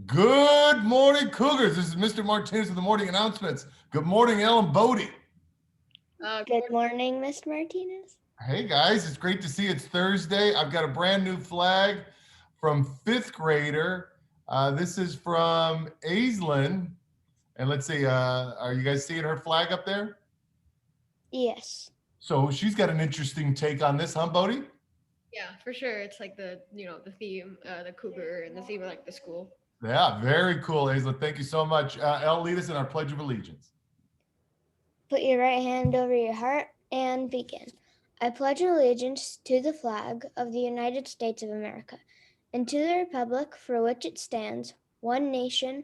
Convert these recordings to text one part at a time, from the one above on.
Good morning, Cougars. This is Mr. Martinez with the morning announcements. Good morning, Elle Bodhi. Good morning, Mr. Martinez. Hey guys, it's great to see you. It's Thursday. I've got a brand new flag from fifth grader. This is from Aislinn. And let's see, are you guys seeing her flag up there? Yes. So she's got an interesting take on this, huh, Bodhi? Yeah, for sure. It's like the theme, the cougar, and the theme of like the school. Yeah, very cool, Aislinn. Thank you so much. Elle, lead us in our Pledge of Allegiance. Put your right hand over your heart and begin. I pledge allegiance to the flag of the United States of America and to the republic for which it stands, one nation,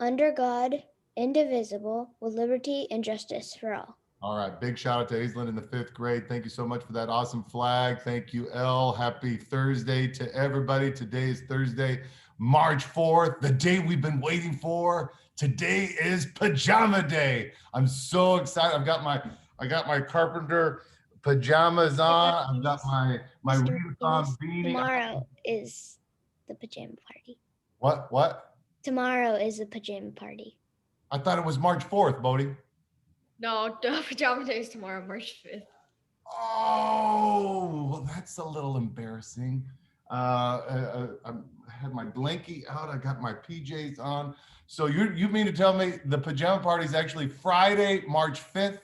under God, indivisible, with liberty and justice for all. All right. Big shout out to Aislinn in the fifth grade. Thank you so much for that awesome flag. Thank you, Elle. Happy Thursday to everybody. Today is Thursday, March 4th, the day we've been waiting for. Today is Pajama Day. I'm so excited. I got my carpenter pajamas on. I've got my Mr. readathon beanie. Tomorrow is the pajama party. What? Tomorrow is the pajama party. I thought it was March 4th, Bodhi. No, Pajama Day is tomorrow, March 5th. Oh, well, that's a little embarrassing. I had my blankie out. I got my PJs on. So you mean to tell me the pajama party is actually Friday, March 5th?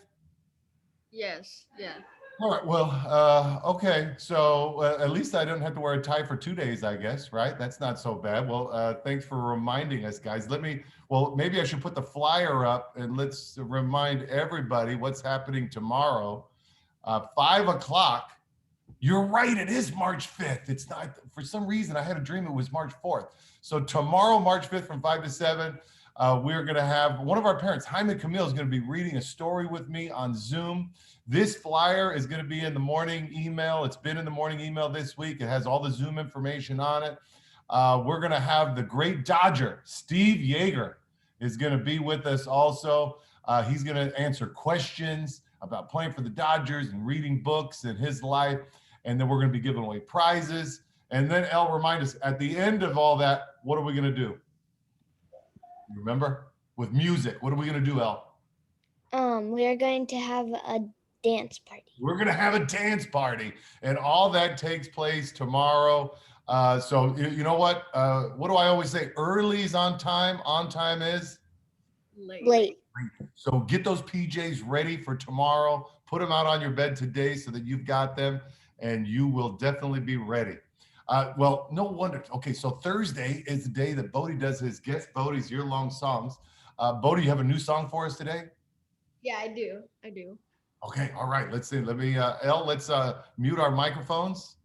Yes, yeah. All right. Well, okay. So at least I don't have to wear a tie for 2 days, I guess, right? That's not so bad. Well, thanks for reminding us, guys. Maybe I should put the flyer up and let's remind everybody what's happening tomorrow. 5 o'clock. You're right. It is March 5th. It's not, for some reason, I had a dream it was March 4th. So tomorrow, March 5th from 5 to 7, we're going to have one of our parents, Jaime Camille, is going to be reading a story with me on Zoom. This flyer is going to be in the morning email. It's been in the morning email this week. It has all the Zoom information on it. We're going to have the great Dodger, Steve Yeager, is going to be with us also. He's going to answer questions about playing for the Dodgers and reading books and his life. And then we're going to be giving away prizes. And then Elle, remind us, at the end of all that, what are we going to do? You remember? With music, what are we going to do, Elle? We are going to have a dance party. We're going to have a dance party. And all that takes place tomorrow. So you know what? What do I always say? Early is on time. On time is? Late. So get those PJs ready for tomorrow. Put them out on your bed today so that you've got them and you will definitely be ready. Well, no wonder. Okay, so Thursday is the day that Bodhi does his Guest Bodhi's year-long songs. Bodhi, you have a new song for us today? Yeah, I do. Okay, all right. Let's see. Elle, let's mute our microphones.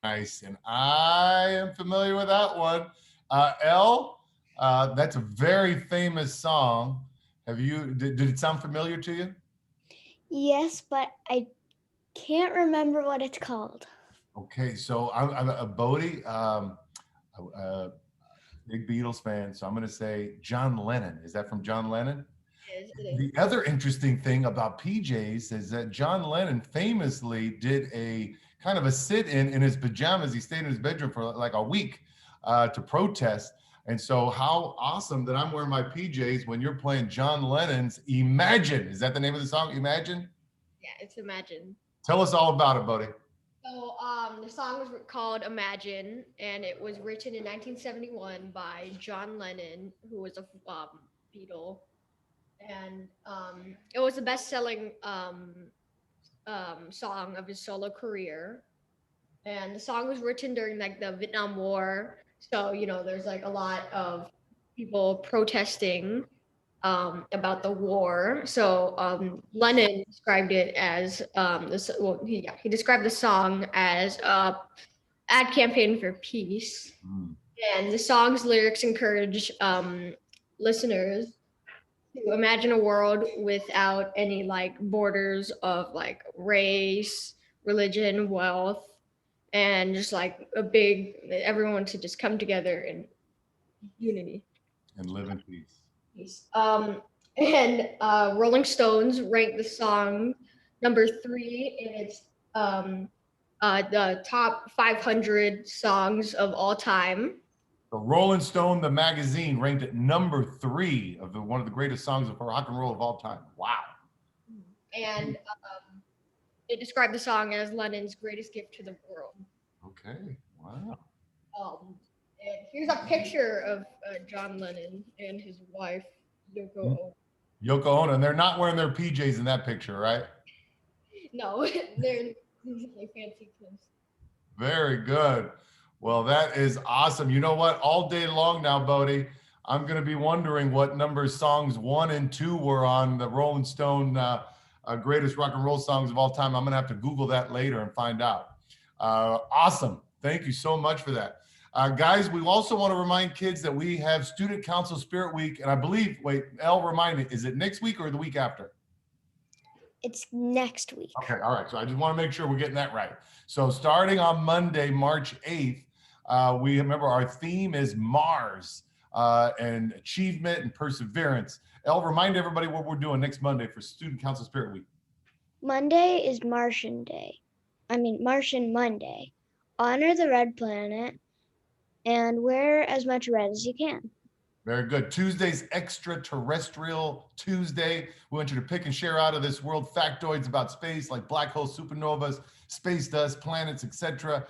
Nice, and I am familiar with that one. Elle, that's a very famous song. Did it sound familiar to you? Yes, but I can't remember what it's called. Okay, so I'm a Bodhi, big Beatles fan, so I'm going to say John Lennon. Is that from John Lennon? It is. The other interesting thing about PJs is that John Lennon famously did a kind of a sit-in in his pajamas. He stayed in his bedroom for like a week to protest. And so how awesome that I'm wearing my PJs when you're playing John Lennon's Imagine. Is that the name of the song, Imagine? Yeah, it's Imagine. Tell us all about it, buddy. So the song was called Imagine, and it was written in 1971 by John Lennon, who was a Beatle. And it was the best-selling song of his solo career. And the song was written during like the Vietnam War, so there's like a lot of people protesting about the war. So Lennon described it as he described the song as a ad campaign for peace. Mm. And the song's lyrics encourage listeners to imagine a world without any like borders of like race, religion, wealth, and just like everyone to just come together in unity. And live in peace. Peace. And Rolling Stones ranked the song number 3 in its the top 500 songs of all time. The Rolling Stone, the magazine, ranked it number 3 of one of the greatest songs of rock and roll of all time. Wow. And it described the song as Lennon's greatest gift to the world. Okay. Wow. And here's a picture of John Lennon and his wife, Yoko Ono. Yoko Ono, and they're not wearing their PJs in that picture, right? No, they're like fancy clothes. Very good. Well, that is awesome. You know what? All day long now, Bodhi, I'm going to be wondering what number songs 1 and 2 were on the Rolling Stone greatest rock and roll songs of all time. I'm going to have to Google that later and find out. Awesome. Thank you so much for that. Guys, we also want to remind kids that we have Student Council Spirit Week. And I believe, wait, Elle, remind me, is it next week or the week after? It's next week. Okay, all right. So I just want to make sure we're getting that right. So starting on Monday, March 8th, we remember our theme is Mars and achievement and perseverance. Elle, remind everybody what we're doing next Monday for Student Council Spirit Week. Monday is Martian Monday. Honor the red planet and wear as much red as you can. Very good. Tuesday's Extraterrestrial Tuesday. We want you to pick and share out of this world factoids about space, like black holes, supernovas, space dust, planets, etc.,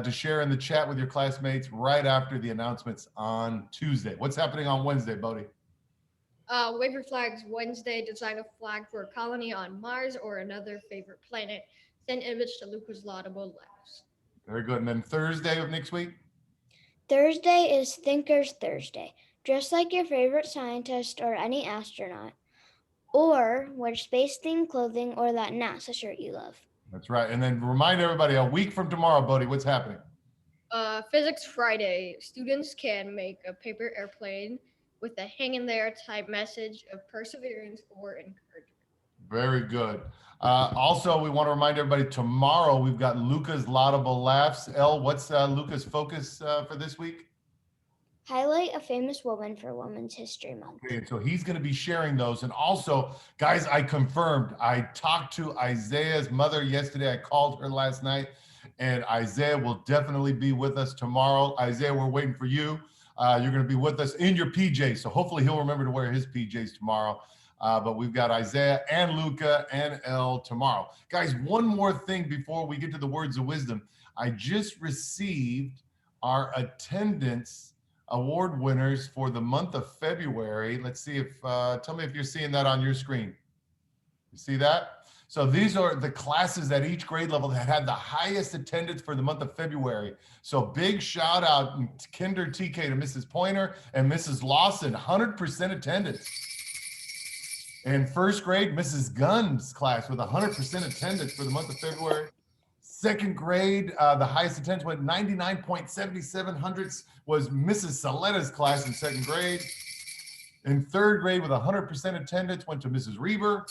to share in the chat with your classmates right after the announcements on Tuesday. What's happening on Wednesday, Bodhi? Wave your flags Wednesday. Design a flag for a colony on Mars or another favorite planet. Send image to Lucas Laudable Labs. Very good. And then Thursday of next week? Thursday is Thinkers Thursday. Dress like your favorite scientist or any astronaut, or wear space-themed clothing or that NASA shirt you love. That's right. And then remind everybody, a week from tomorrow, Bodhi, what's happening? Physics Friday. Students can make a paper airplane with a hang in there type message of perseverance or encouragement. Very good. Also, we want to remind everybody tomorrow we've got Luca's Laudable Laughs. Elle, what's Luca's focus for this week? Highlight a famous woman for Women's History Month. Okay, and so he's going to be sharing those. And also, guys, I confirmed. I talked to Isaiah's mother yesterday. I called her last night, and Isaiah will definitely be with us tomorrow. Isaiah, we're waiting for you. You're going to be with us in your PJs. So hopefully he'll remember to wear his PJs tomorrow. But we've got Isaiah and Luca and Elle tomorrow. Guys, one more thing before we get to the words of wisdom. I just received our attendance award winners for the month of February. Let's see if, tell me if you're seeing that on your screen. You see that? So these are the classes at each grade level that had the highest attendance for the month of February. So big shout out Kinder TK to Mrs. Pointer and Mrs. Lawson, 100% attendance. In first grade, Mrs. Gunn's class with 100% attendance for the month of February. Second grade, the highest attendance went 99.77 hundredths was Mrs. Saletta's class in second grade. In third grade with 100% attendance went to Mrs. Reber.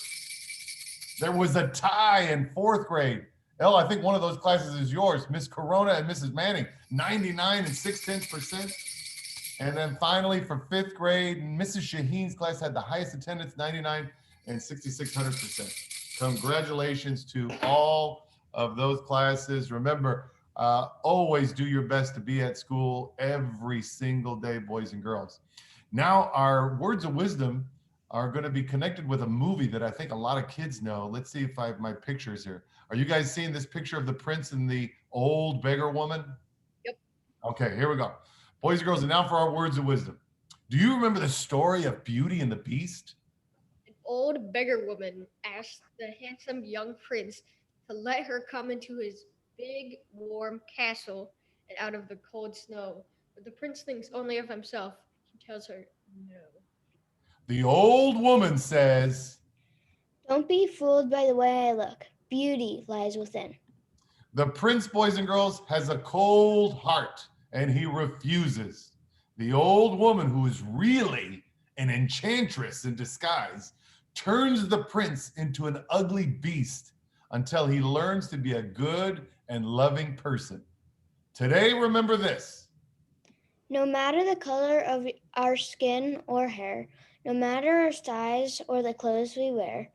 There was a tie in fourth grade. Elle, I think one of those classes is yours. Miss Corona and Mrs. Manning, 99.6%. And then finally for fifth grade, Mrs. Shaheen's class had the highest attendance, 99.66%. Congratulations to all of those classes. Remember, always do your best to be at school every single day, boys and girls. Now, our words of wisdom are going to be connected with a movie that I think a lot of kids know. Let's see if I have my pictures here. Are you guys seeing this picture of the prince and the old beggar woman? Yep. Okay, here we go. Boys and girls, and now for our words of wisdom. Do you remember the story of Beauty and the Beast? An old beggar woman asked the handsome young prince to let her come into his big, warm castle and out of the cold snow. But the prince thinks only of himself. He tells her, No. The old woman says, Don't be fooled by the way I look. Beauty lies within. the prince, boys and girls, has a cold heart and he refuses. The old woman, who is really an enchantress in disguise, turns the prince into an ugly beast until he learns to be a good and loving person. Today, remember this. No matter the color of our skin or hair, no matter our size or the clothes we wear,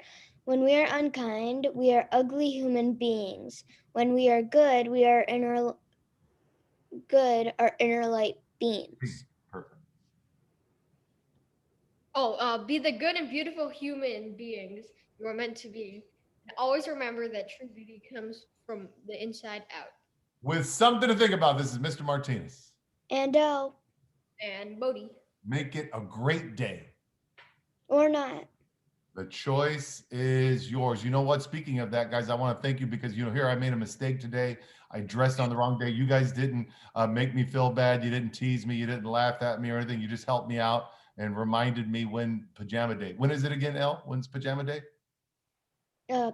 when we are unkind, we are ugly human beings. When we are good, our inner light beams. Perfect. Oh, be the good and beautiful human beings you are meant to be. And always remember that true beauty comes from the inside out. With something to think about, this is Mr. Martinez. And And Bodhi. Make it a great day. or not. The choice is yours. You know what? Speaking of that, guys, I want to thank you because, here I made a mistake today. I dressed on the wrong day. You guys didn't make me feel bad. You didn't tease me. You didn't laugh at me or anything. You just helped me out and reminded me when Pajama Day. When is it again, Elle? When's Pajama Day?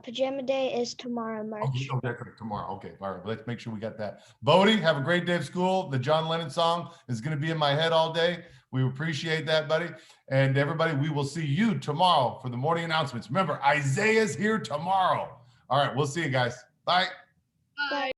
Pajama Day is tomorrow, March. Oh, that's right, tomorrow. Okay, all right. Let's make sure we got that. Bodhi, have a great day of school. The John Lennon song is going to be in my head all day. We appreciate that, buddy. And everybody, we will see you tomorrow for the morning announcements. Remember, Isaiah's here tomorrow. All right, we'll see you guys. Bye. Bye.